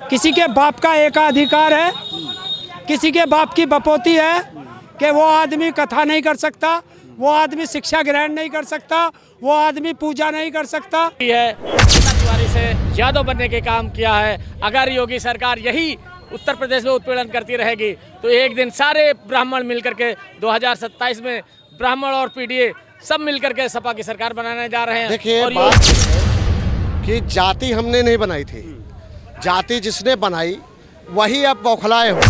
किसी के बाप का एकाधिकार है, किसी के बाप की बपोती है कि वो आदमी कथा नहीं कर सकता, वो आदमी शिक्षा ग्रहण नहीं कर सकता, वो आदमी पूजा नहीं कर सकता। तिवारी से यादव बनने के काम किया है। अगर योगी सरकार यही उत्तर प्रदेश में उत्पीड़न करती रहेगी तो एक दिन सारे ब्राह्मण मिलकर के 2027 में ब्राह्मण और पीडीए सब मिलकर के सपा की सरकार बनाने जा रहे हैं। देखिए और बात कि जाति हमने नहीं बनाई थी, जाति जिसने बनाई वही अब बौखलाए हो।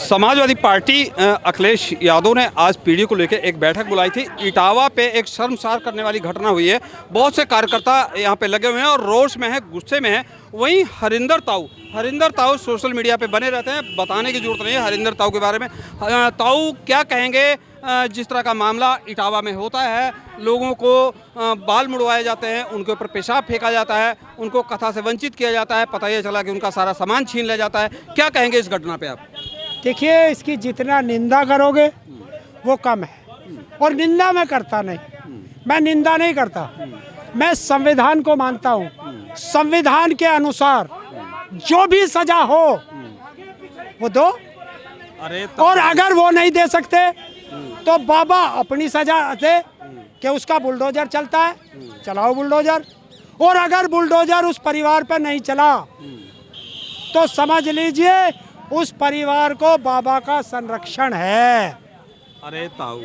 समाजवादी पार्टी अखिलेश यादव ने आज पीढ़ी को लेकर एक बैठक बुलाई थी। इटावा पे एक शर्मसार करने वाली घटना हुई है। बहुत से कार्यकर्ता यहाँ पे लगे हुए हैं और रोष में है, गुस्से में है। वहीं हरिंदर ताऊ सोशल मीडिया पे बने रहते हैं, बताने की जरूरत नहीं है हरिंदर ताऊ के बारे में। ताऊ क्या कहेंगे जिस तरह का मामला इटावा में होता है, लोगों को बाल मुड़वाए जाते हैं, उनके ऊपर पेशाब फेंका जाता है, उनको कथा से वंचित किया जाता है, पता ये चला कि उनका सारा सामान छीन लिया जाता है। क्या कहेंगे इस घटना पे आप? देखिए, इसकी जितना निंदा करोगे वो कम है, और निंदा मैं करता नहीं, मैं निंदा नहीं करता, मैं संविधान को मानता हूँ। संविधान के अनुसार जो भी सजा हो वो दो, और अगर वो नहीं दे सकते तो बाबा अपनी सजा दे कि उसका बुलडोजर चलता है, चलाओ बुलडोजर। और अगर बुलडोजर उस परिवार पर नहीं चला तो समझ लीजिए उस परिवार को बाबा का संरक्षण है। अरे ताऊ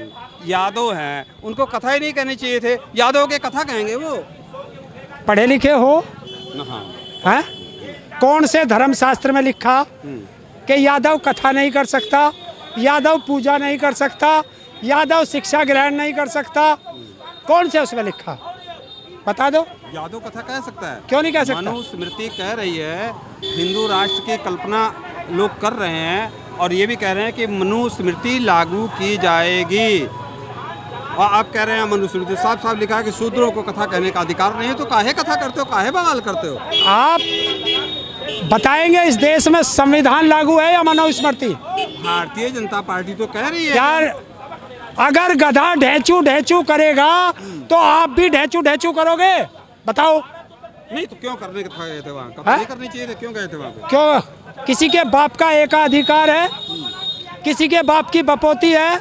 यादव हैं, उनको कथा ही नहीं कहनी चाहिए थे। यादव के कथा कहेंगे वो? पढ़े लिखे हो? हैं? कौन से धर्मशास्त्र में लिखा कि यादव कथा नहीं कर सकता, यादव पूजा नहीं कर सकता, यादव शिक्षा ग्रहण नहीं कर सकता? कौन से उसमें लिखा, बता दो। यादव कथा कह सकता है? क्यों नहीं कह सकता? मनुस्मृति कह रही है हिंदू राष्ट्र की कल्पना लोग कर रहे हैं, और ये भी कह रहे हैं कि मनुस्मृति लागू की जाएगी। और आप कह रहे हैं मनुस्मृति साफ साफ लिखा है कि शूद्रों को कथा कहने का अधिकार नहीं है, तो काहे कथा करते हो, काहे बवाल करते हो? आप बताएंगे इस देश में संविधान लागू है या मनुस्मृति? भारतीय जनता पार्टी तो कह रही है यार, अगर गधा ढेचू करेगा तो आप भी ढेचू करोगे? बताओ। नहीं तो क्यों करने गए थे वहाँ? कथा नहीं करनी चाहिए थी, क्यों गए थे वहाँ पे? क्यों? किसी के बाप का एकाधिकार है, किसी के बाप की बपोती है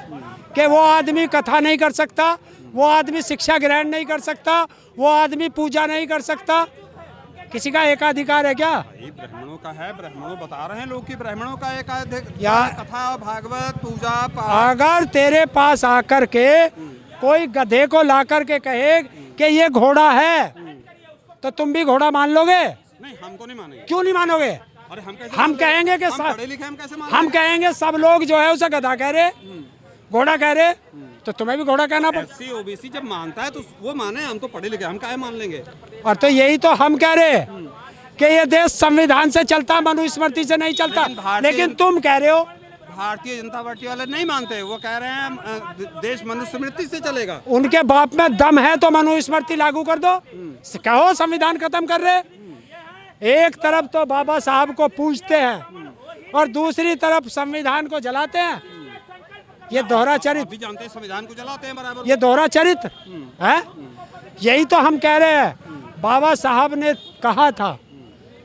कि वो आदमी कथा नहीं कर सकता, वो आदमी शिक्षा ग्रहण नहीं कर सकता, वो आदमी पूजा नहीं कर सकता। किसी का एकाधिकार है क्या? ब्राह्मणों का है, ब्राह्मणों बता रहे हैं लोग कि ब्राह्मणों का एकाधिकार यार, कथा भागवत पूजा अगर तेरे पास आकर के कोई गधे को ला कर के कहे कि ये घोड़ा है तो तुम भी घोड़ा मान लोगे? नहीं, हम तो नहीं मानेंगे। क्यों नहीं मानोगे? अरे हम कहेंगे कि हम कहेंगे सब लोग जो है उसे गधा कह रहे, घोड़ा कह रहे, तो तुम्हें भी घोड़ा कहना पड़ेगा। एससी ओबीसी जब मानता है तो वो माने, हम तो पढ़े लिखे, हम काहे मान लेंगे? और तो यही तो हम कह रहे कि ये देश संविधान से चलता है, मनुस्मृति से नहीं चलता। लेकिन तुम कह रहे हो भारतीय जनता पार्टी वाले नहीं मानते, वो कह रहे हैं देश मनुस्मृति से चलेगा। उनके बाप में दम है तो मनुस्मृति लागू कर दो, कहो संविधान खत्म कर रहे। एक तरफ तो बाबा साहब को पूजते हैं और दूसरी तरफ संविधान को जलाते हैं। ये दोहरा चरित्र भी जानते हैं, संविधान को जलाते हैं बराबर। ये दोहरा चरित्र है। यही तो हम कह रहे हैं। बाबा साहब ने कहा था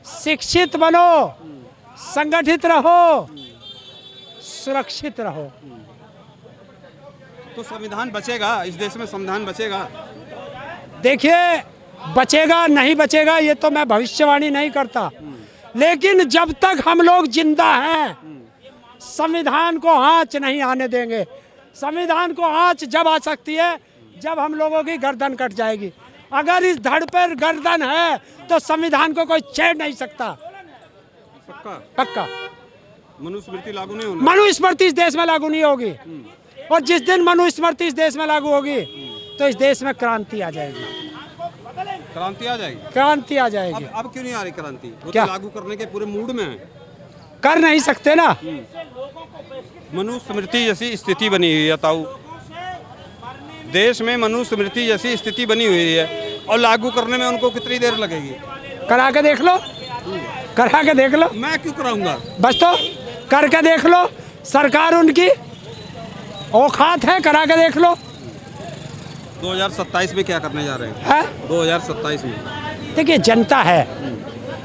शिक्षित बनो, संगठित रहो, सुरक्षित रहो, तो संविधान बचेगा, इस देश में संविधान बचेगा। देखिए, बचेगा नहीं बचेगा ये तो मैं भविष्यवाणी नहीं करता, लेकिन जब तक हम लोग जिंदा हैं संविधान को आंच नहीं आने देंगे। संविधान को आंच जब आ सकती है जब हम लोगों की गर्दन कट जाएगी। अगर इस धड़ पर गर्दन है तो संविधान को कोई छेड़ नहीं सकता। पक्का मनुस्मृति लागू नहीं होगी। मनुस्मृति इस देश में लागू नहीं होगी, और जिस दिन मनुस्मृति इस देश में लागू होगी तो इस देश में क्रांति आ जाएगी। क्रांति आ जाएगी? क्रांति आ जाएगी। अब क्यों नहीं आ रही क्रांति? वो क्या? तो लागू करने के पूरे मूड में है। कर नहीं सकते ना। मनुस्मृति जैसी स्थिति बनी हुई है ताऊ, देश में मनुस्मृति जैसी स्थिति बनी हुई है, और लागू करने में उनको कितनी देर लगेगी? करा के देख लो, करा के देख लो। मैं क्यों कराऊंगा? बस तो करके देख लो। सरकार उनकी औकात है, करा के देख लो। 2027 में क्या करने जा रहे हैं? है 2027 में देखिए, जनता है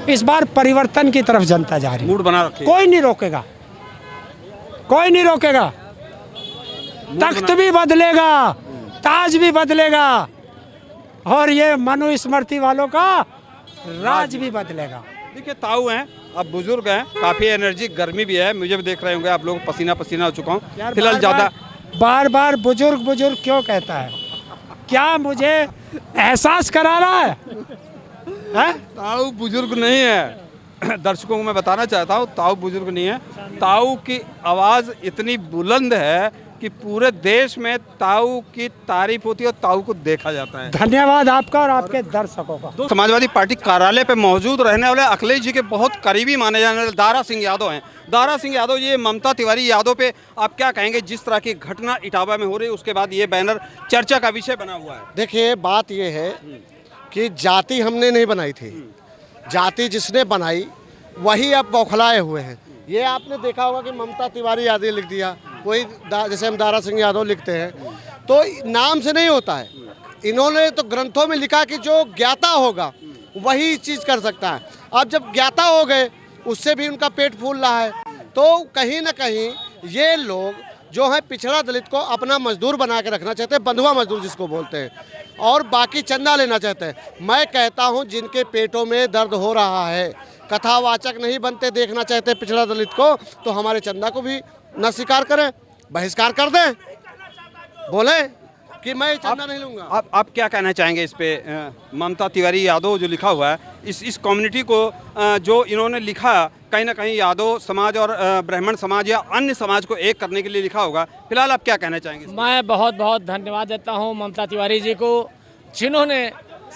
इस बार परिवर्तन की तरफ जनता जा रही है। मूड बना रखे, कोई नहीं रोकेगा, कोई नहीं रोकेगा। तख्त भी बदलेगा, ताज भी बदलेगा, और ये मनुस्मृति वालों का राज भी बदलेगा। देखिए ताऊ हैं, अब बुजुर्ग हैं, काफ़ी एनर्जी, गर्मी भी है, मुझे भी देख रहे होंगे आप लोग, पसीना पसीना हो चुका हूँ फिलहाल ज़्यादा। बार बार बुजुर्ग बुजुर्ग क्यों कहता है? क्या मुझे एहसास करा रहा है? ताऊ बुजुर्ग नहीं है, दर्शकों को मैं बताना चाहता हूँ, ताऊ बुजुर्ग नहीं है। ताऊ की आवाज़ इतनी बुलंद है कि पूरे देश में ताऊ की तारीफ होती है और ताऊ को देखा जाता है। धन्यवाद आपका और आपके दर्शकों का। समाजवादी पार्टी कार्यालय पे मौजूद रहने वाले अखिलेश जी के बहुत करीबी माने जाने वाले दारा सिंह यादव हैं। दारा सिंह यादव, ये ममता तिवारी यादव पे आप क्या कहेंगे? जिस तरह की घटना इटावा में हो रही है, उसके बाद ये बैनर चर्चा का विषय बना हुआ है। देखिए, बात ये है कि जाति हमने नहीं बनाई थी, जाति जिसने बनाई वही अब बौखलाए हुए हैं। ये आपने देखा होगा कि ममता तिवारी यादव लिख दिया, कोई जैसे हम दारा सिंह यादव लिखते हैं, तो नाम से नहीं होता है। इन्होंने तो ग्रंथों में लिखा कि जो ज्ञाता होगा वही चीज़ कर सकता है। अब जब ज्ञाता हो गए, उससे भी उनका पेट फूल रहा है, तो कहीं ना कहीं ये लोग जो है पिछड़ा दलित को अपना मजदूर बना के रखना चाहते हैं, बंधुआ मजदूर जिसको बोलते हैं, और बाकी चंदा लेना चाहते हैं। मैं कहता हूं, जिनके पेटों में दर्द हो रहा है, कथावाचक नहीं बनते देखना चाहते पिछड़ा दलित को, तो हमारे चंदा को भी न स्वीकार करें, बहिष्कार कर दें, बोले कि मैं चंदा नहीं लूँगा। आप क्या कहना चाहेंगे इस पे? ममता तिवारी यादव जो लिखा हुआ है, इस कम्युनिटी को जो इन्होंने लिखा, कहीं ना कहीं यादव समाज और ब्राह्मण समाज या अन्य समाज को एक करने के लिए लिखा होगा। फिलहाल आप क्या कहना चाहेंगे? मैं बहुत बहुत धन्यवाद देता हूं ममता तिवारी जी को, जिन्होंने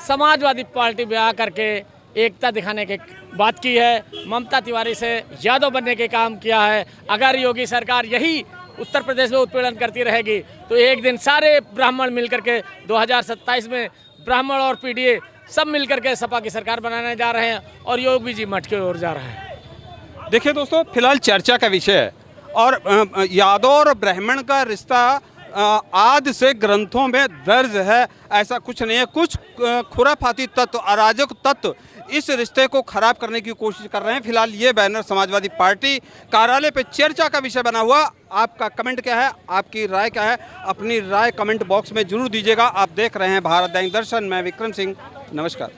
समाजवादी पार्टी में आकर के एकता दिखाने की बात की है। ममता तिवारी से यादव बनने के काम किया है। अगर योगी सरकार यही उत्तर प्रदेश में उत्पीड़न करती रहेगी तो एक दिन सारे ब्राह्मण मिलकर के 2027 में ब्राह्मण और पीडीए सब मिलकर के सपा की सरकार बनाने जा रहे हैं और योगी जी मठ की ओर जा रहे हैं। देखिए दोस्तों, फिलहाल चर्चा का विषय है और यादव और ब्राह्मण का रिश्ता आदि से ग्रंथों में दर्ज है, ऐसा कुछ नहीं है। कुछ खुराफाती तत्व, अराजक तत्व इस रिश्ते को खराब करने की कोशिश कर रहे हैं। फिलहाल ये बैनर समाजवादी पार्टी कार्यालय पे चर्चा का विषय बना हुआ। आपका कमेंट क्या है, आपकी राय क्या है? अपनी राय कमेंट बॉक्स में जरूर दीजिएगा। आप देख रहे हैं भारत दैनिक दर्शन, मैं विक्रम सिंह, नमस्कार।